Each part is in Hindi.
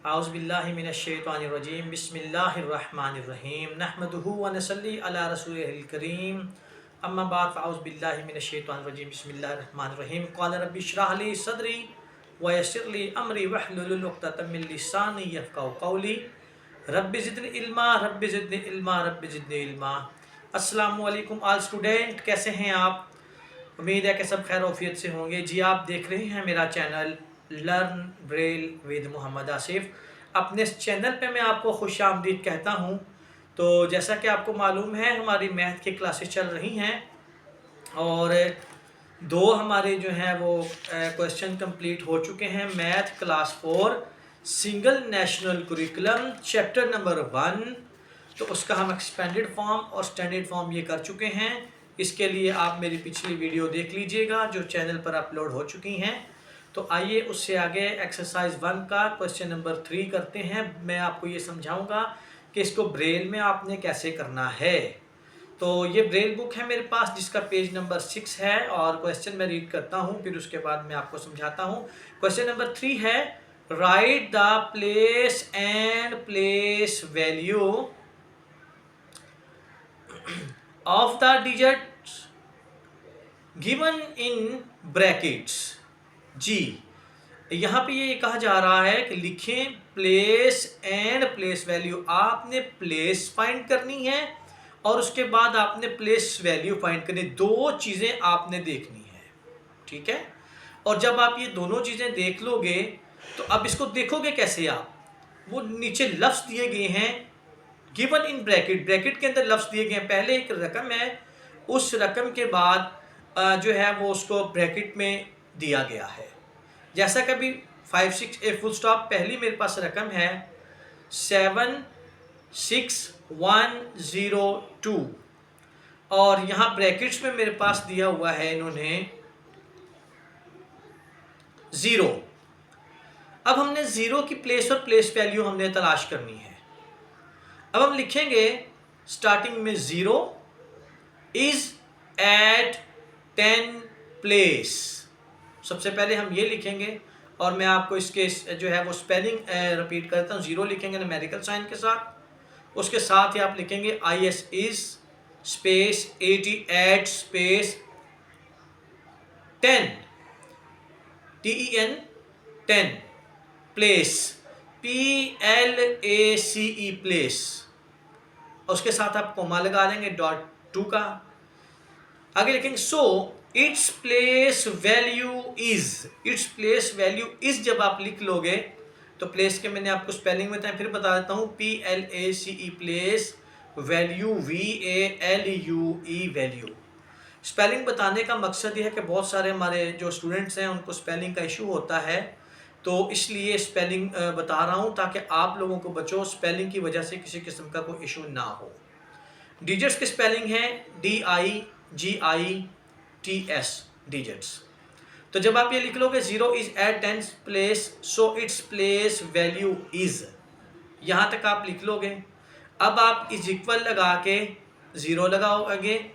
आउज़ुबिल्लाहिमिनश्शैतानिर्रजीम बिस्मिल्लाहिर्रहमानिर्रहीम नहमदुहु व नसल्ली अला रसूलिहिल करीम अम्मा बाद फ़अऊज़ुबिल्लाहिमिनश्शैतानिर्रजीम बिस्मिल्लाहिर्रहमानिर्रहीम क़ाल रब्बि इश्रह ली सदरी व यस्सिर ली अमरी वहलुल उक़दतम मिन लिसानी यफ़क़हू क़ौली रब्बि ज़िदनी इल्मा रब्बि ज़िदनी इल्मा रब्बि ज़िदनी इल्मा। अस्सलामु अलैकुम ऑल स्टूडेंट, कैसे हैं आप? उम्मीद है कि सब खैर औफियत से होंगे। जी, आप देख रहे हैं मेरा channel learn braille with Mohammad Asif. अपने इस चैनल पे मैं आपको खुश आमदीद कहता हूँ। तो जैसा कि आपको मालूम है, हमारी मैथ की क्लासेस चल रही हैं और दो हमारे जो हैं वो क्वेश्चन कंप्लीट हो चुके हैं। Math class 4 single national curriculum chapter number 1, तो उसका हम एक्सपेंडेड फॉर्म और स्टैंडर्ड फॉर्म ये कर चुके हैं। इसके लिए आप मेरी पिछली वीडियो देख लीजिएगा जो चैनल पर अपलोड हो चुकी हैं। तो आइए उससे आगे एक्सरसाइज 1 का क्वेश्चन नंबर 3 करते हैं। मैं आपको ये समझाऊंगा कि इसको ब्रेल में आपने कैसे करना है। तो ये ब्रेल बुक है मेरे पास जिसका पेज नंबर 6 है और क्वेश्चन मैं रीड करता हूँ, फिर उसके बाद मैं आपको समझाता हूँ। क्वेश्चन नंबर 3 है, write the place and place value of the digits given in brackets. जी, यहाँ पे ये कहा जा रहा है कि लिखें प्लेस एंड प्लेस वैल्यू। आपने प्लेस फाइंड करनी है और उसके बाद आपने प्लेस वैल्यू फाइंड करनी। दो चीज़ें आपने देखनी है, ठीक है। और जब आप ये दोनों चीज़ें देख लोगे तो अब इसको देखोगे कैसे आप? वो नीचे लफ्ज़ दिए गए हैं गिवन इन ब्रैकेट, ब्रैकेट के अंदर लफ्ज़ दिए गए हैं। पहले एक रकम है, उस रकम के बाद जो है वो उसको ब्रैकेट में दिया गया है। जैसा कभी 5 6 फुल स्टॉप, पहली मेरे पास रकम है 76102 और यहाँ ब्रैकेट्स में मेरे पास दिया हुआ है इन्होंने 0। अब हमने 0 की प्लेस और प्लेस वैल्यू हमने तलाश करनी है। अब हम लिखेंगे स्टार्टिंग में 0 इज एट 10 प्लेस। सबसे पहले हम ये लिखेंगे और मैं आपको इसके जो है वो स्पेलिंग रिपीट करता हूँ। 0 लिखेंगे न्यूमेरिकल साइन के साथ, उसके साथ ही आप लिखेंगे IS is space 88 space 10 TEN 10 place PLACE place. उसके साथ आप कोमा लगा देंगे .2 का। आगे लिखेंगे सो its place value is. It's place value is जब आप लिख लोगे तो प्लेस के मैंने आपको स्पेलिंग में फिर बता देता हूँ। PLACE place, value VALUE value. Spelling बताने का मकसद ये है कि बहुत सारे हमारे जो स्टूडेंट्स हैं उनको स्पेलिंग का इशू होता है, तो इसलिए स्पेलिंग बता रहा हूँ ताकि आप लोगों को बच्चों स्पेलिंग की वजह से किसी किस्म का कोई इशू ना हो। डिजिट्स की स्पेलिंग है DIGITS डिजिट्स। तो जब आप ये लिख लोगे 0 is at 10 place so its place value is, यहाँ तक आप लिख लोगे। अब आप इज इक्वल लगा के 0 लगाओगे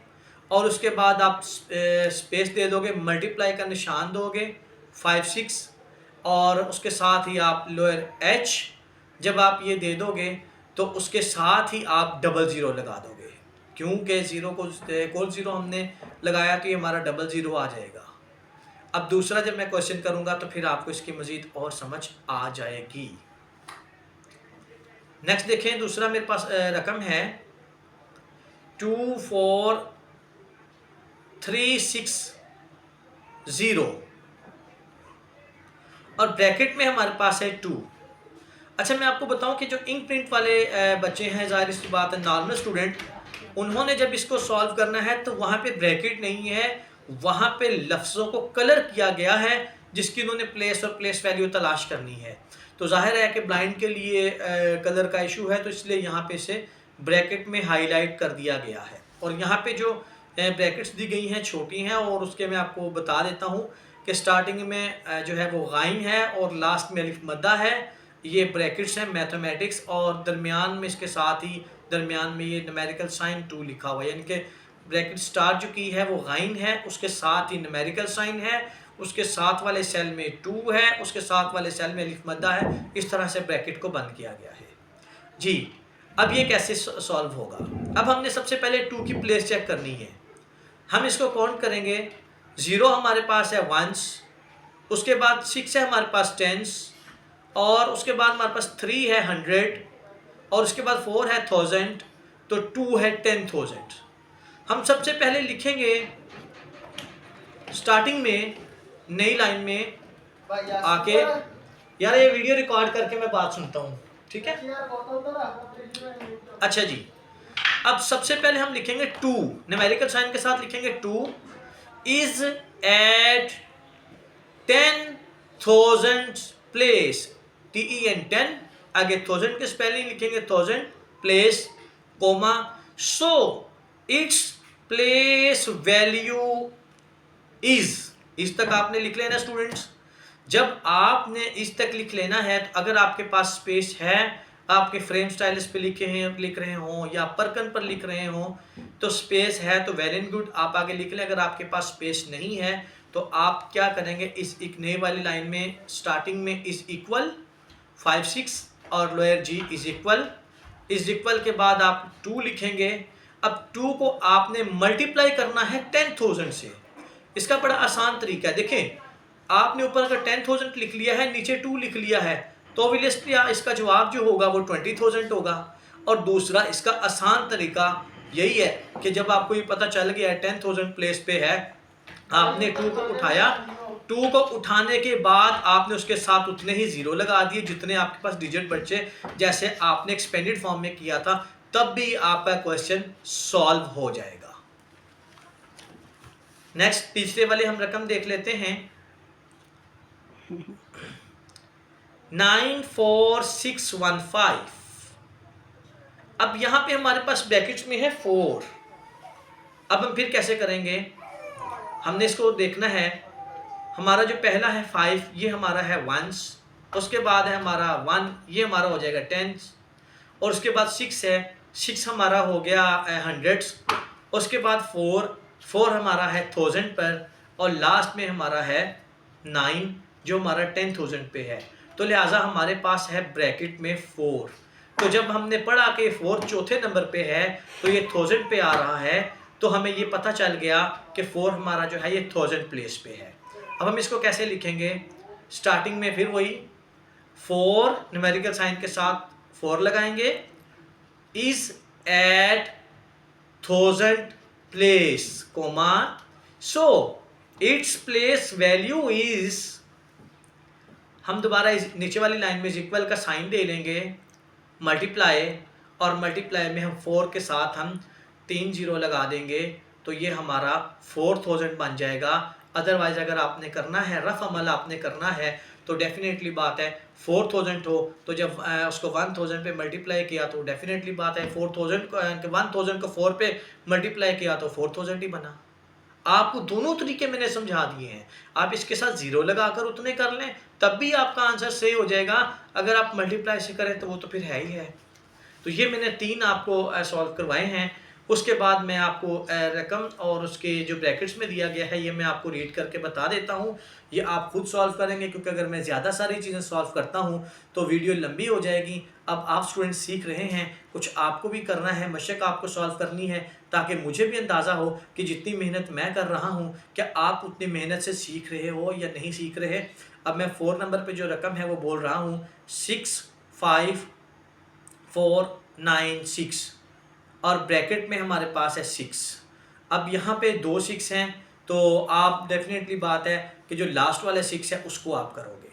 और उसके बाद आप स्पेस दे दोगे, मल्टीप्लाई का निशान दोगे 5 6 और उसके साथ ही आप लोअर H जब आप ये दे दोगे तो उसके साथ ही आप $00 लगा दोगे, क्योंकि 0 को कोल 0 हमने लगाया तो ये हमारा $00 आ जाएगा। अब दूसरा जब मैं क्वेश्चन करूँगा तो फिर आपको इसकी मज़ीद और समझ आ जाएगी। नेक्स्ट देखें, दूसरा मेरे पास रकम है 24360 और ब्रैकेट में हमारे पास है 2। अच्छा, मैं आपको बताऊं कि जो इंक प्रिंट वाले बच्चे हैं, ज़ाहिर सी बात है नॉर्मल स्टूडेंट, उन्होंने जब इसको सॉल्व करना है तो वहाँ पे ब्रैकेट नहीं है, वहाँ पे लफ्ज़ों को कलर किया गया है जिसकी उन्होंने प्लेस और प्लेस वैल्यू तलाश करनी है। तो जाहिर है कि ब्लाइंड के लिए कलर का इशू है, तो इसलिए यहाँ पे से ब्रैकेट में हाईलाइट कर दिया गया है। और यहाँ पे जो ब्रैकेट्स दी गई हैं छोटी हैं और उसके मैं आपको बता देता हूँ कि स्टार्टिंग में जो है वो गाइन है और लास्ट में अलिफ मद्दा है। ये ब्रैकेट्स हैं मैथमेटिक्स और दरमियान में इसके साथ ही दरमियान में ये न्यूमेरिकल साइन 2 लिखा हुआ है, यानी कि ब्रैकेट स्टार्ट जो की है वो गाइन है, उसके साथ ही न्यूमेरिकल साइन है, उसके साथ वाले सेल में 2 है, उसके साथ वाले सेल में अलिफ मद्दा है। इस तरह से ब्रैकेट को बंद किया गया है जी। अब ये कैसे सॉल्व होगा? अब हमने सबसे पहले 2 की प्लेस चेक करनी है। हम इसको काउंट करेंगे। 0 हमारे पास है वंस, उसके बाद 6 है हमारे पास टेंस, और उसके बाद हमारे पास 3 है 100, और उसके बाद 4 है 1000, तो 2 है 10,000। हम सबसे पहले लिखेंगे स्टार्टिंग में नई लाइन में आके, यार ये वीडियो रिकॉर्ड करके मैं बात सुनता हूँ, ठीक है? अच्छा जी, अब सबसे पहले हम लिखेंगे 2, न्यूमेरिकल साइन के साथ लिखेंगे 2 इज एट 10,000 प्लेस, TEN 10, आगे 1000 के स्पेलिंग लिखेंगे 1000 place comma, so its place value इस तक आपने लिख लेना स्टूडेंट्स। जब आपने इस तक लिख लेना है, तो अगर आपके पास स्पेस है, आपके फ्रेम स्टाइलिस पे लिख रहे हो या परकन पर लिख रहे हो, तो स्पेस है तो वेल एंड गुड, आप आगे लिख लें। अगर आपके पास स्पेस नहीं है तो आप क्या करेंगे, इस एक नई वाली लाइन में स्टार्टिंग में इज इक्वल 5 6 और लोअर जी इज इक्वल के बाद आप 2 लिखेंगे। अब 2 को आपने मल्टीप्लाई करना है 10,000 से। इसका बड़ा आसान तरीका है, देखें, आपने ऊपर अगर 10,000 लिख लिया है, नीचे 2 लिख लिया है, तो ऑब्वियसली इसका जवाब जो होगा वो 20,000 होगा। और दूसरा इसका आसान तरीका यही है कि जब आपको ये पता चल गया है 10,000 प्लेस पे है, आपने 2 को उठाया, 2 को उठाने के बाद आपने उसके साथ उतने ही जीरो लगा दिए जितने आपके पास डिजिट बचे, जैसे आपने एक्सपेंडेड फॉर्म में किया था, तब भी आपका क्वेश्चन सॉल्व हो जाएगा। नेक्स्ट तीसरे वाले हम रकम देख लेते हैं, 94615। अब यहां पे हमारे पास ब्रैकेट्स में है 4। अब हम फिर कैसे करेंगे, हमने इसको देखना है। हमारा जो पहला है 5, ये हमारा है वंस, उसके बाद है हमारा 1, ये हमारा हो जाएगा टेंस, और उसके बाद 6 है, 6 हमारा हो गया हंड्रेड्स, उसके बाद 4 हमारा है 1000 पर, और लास्ट में हमारा है 9 जो हमारा 10,000 पे है। तो लिहाजा हमारे पास है ब्रैकेट में 4। तो जब हमने पढ़ा कि 4 चौथे नंबर पे है तो ये 1000 पे आ रहा है, तो हमें ये पता चल गया कि 4 हमारा जो है ये 1000 प्लेस पे है। अब हम इसको कैसे लिखेंगे, स्टार्टिंग में फिर वही 4 न्यूमेरिकल साइन के साथ 4 लगाएंगे, is at 1000 place comma, so its place value is, हम दोबारा इस नीचे वाली लाइन में इक्वल का साइन दे लेंगे, मल्टीप्लाई, और मल्टीप्लाई में हम 4 के साथ हम 3 जीरो लगा देंगे, तो ये हमारा 4000 बन जाएगा। अदरवाइज अगर आपने करना है, रफ अमल आपने करना है, तो डेफिनेटली बात है 4000 हो, तो जब उसको 1000 पे मल्टीप्लाई किया तो डेफिनेटली बात है 4000 को 1000 को 4 पे मल्टीप्लाई किया तो 4000 ही बना। आपको दोनों तरीके मैंने समझा दिए हैं, आप इसके साथ जीरो लगाकर उतने कर लें तब भी आपका आंसर सही हो जाएगा। अगर आप मल्टीप्लाई से करें तो वो तो फिर है ही है। तो ये मैंने 3 आपको सॉल्व करवाए हैं। उसके बाद मैं आपको रकम और उसके जो ब्रैकेट्स में दिया गया है ये मैं आपको रीड करके बता देता हूँ। ये आप खुद सॉल्व करेंगे, क्योंकि अगर मैं ज़्यादा सारी चीज़ें सॉल्व करता हूँ तो वीडियो लंबी हो जाएगी। अब आप स्टूडेंट सीख रहे हैं, कुछ आपको भी करना है, मशक आपको सॉल्व करनी है, ताकि मुझे भी अंदाज़ा हो कि जितनी मेहनत मैं कर रहा हूँ क्या आप उतनी मेहनत से सीख रहे हो या नहीं सीख रहे। अब मैं 4 नंबर पर जो रकम है वो बोल रहा हूँ 65496, और ब्रैकेट में हमारे पास है 6। अब यहाँ पे 2 6 हैं, तो आप डेफिनेटली बात है कि जो लास्ट वाले 6 है उसको आप करोगे।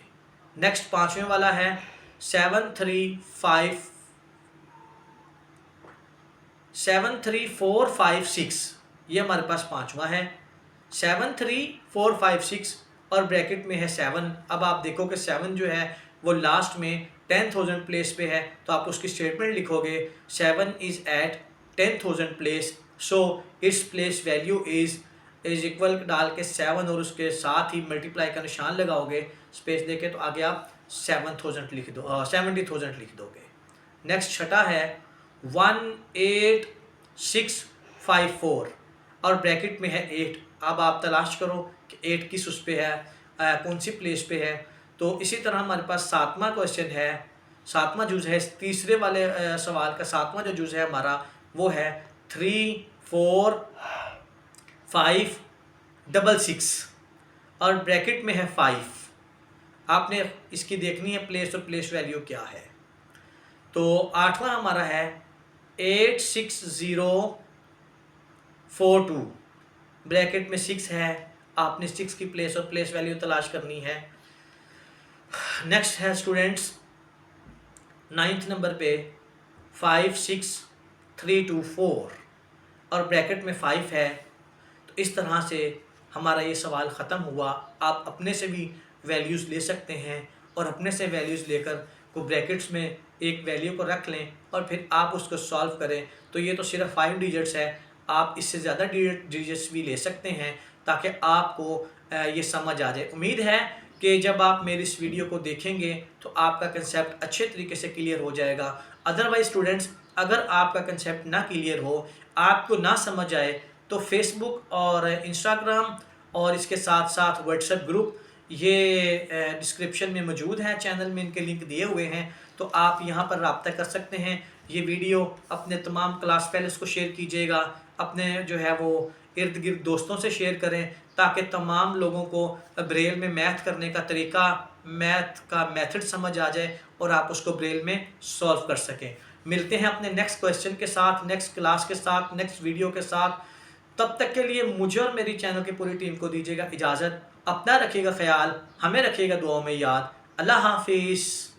नेक्स्ट 5वें वाला है 73456, ये हमारे पास 5वां है 73456, और ब्रैकेट में है 7। अब आप देखो कि 7 जो है वो लास्ट में 10,000 प्लेस पे है, तो आप उसकी स्टेटमेंट लिखोगे 7 is at 10,000 place, so its place value is equal डाल के 7 और उसके साथ ही मल्टीप्लाई का निशान लगाओगे स्पेस देके, तो आगे आप 7,000 लिख दो 70,000 लिख दोगे। नेक्स्ट छठा है 18654, और ब्रैकेट में है 8। अब आप तलाश करो कि 8 किस उस पे है, कौन सी प्लेस पे है। तो इसी तरह हमारे पास 7वां क्वेश्चन है, 7वां जुज़ है, तीसरे वाले सवाल का 7वां जो जुज़ है हमारा वो है 3 4 5 6 6 और ब्रैकेट में है 5। आपने इसकी देखनी है प्लेस और प्लेस वैल्यू क्या है। तो 8वां हमारा है 86042, ब्रैकेट में 6 है, आपने 6 की प्लेस और प्लेस वैल्यू तलाश करनी है। नेक्स्ट है स्टूडेंट्स 9th नंबर पे 56324 और ब्रैकेट में 5 है। तो इस तरह से हमारा ये सवाल ख़त्म हुआ। आप अपने से भी वैल्यूज़ ले सकते हैं और अपने से वैल्यूज़ लेकर को ब्रैकेट्स में एक वैल्यू को रख लें और फिर आप उसको सॉल्व करें। तो ये तो सिर्फ 5 डिजिट्स है, आप इससे ज़्यादा डिजिट्स भी ले सकते हैं ताकि आपको ये समझ आ जाए। उम्मीद है कि जब आप मेरी इस वीडियो को देखेंगे तो आपका कंसेप्ट अच्छे तरीके से क्लियर हो जाएगा। अदरवाइज़ स्टूडेंट्स, अगर आपका कंसेप्ट ना क्लियर हो, आपको ना समझ आए, तो फेसबुक और इंस्टाग्राम और इसके साथ साथ व्हाट्सएप ग्रुप ये डिस्क्रिप्शन में मौजूद है, चैनल में इनके लिंक दिए हुए हैं, तो आप यहाँ पर रब्ता कर सकते हैं। ये वीडियो अपने तमाम क्लास फेलोज़ को शेयर कीजिएगा, अपने जो है वो इर्द गिर्द दोस्तों से शेयर करें ताकि तमाम लोगों को ब्रेल में मैथ करने का तरीका, मैथ का मेथड समझ आ जाए और आप उसको ब्रेल में सॉल्व कर सकें। मिलते हैं अपने नेक्स्ट क्वेश्चन के साथ, नेक्स्ट क्लास के साथ, नेक्स्ट वीडियो के साथ। तब तक के लिए मुझे और मेरी चैनल की पूरी टीम को दीजिएगा इजाज़त। अपना रखिएगा ख्याल, हमें रखिएगा दुआओं में याद। अल्लाह हाफिज़।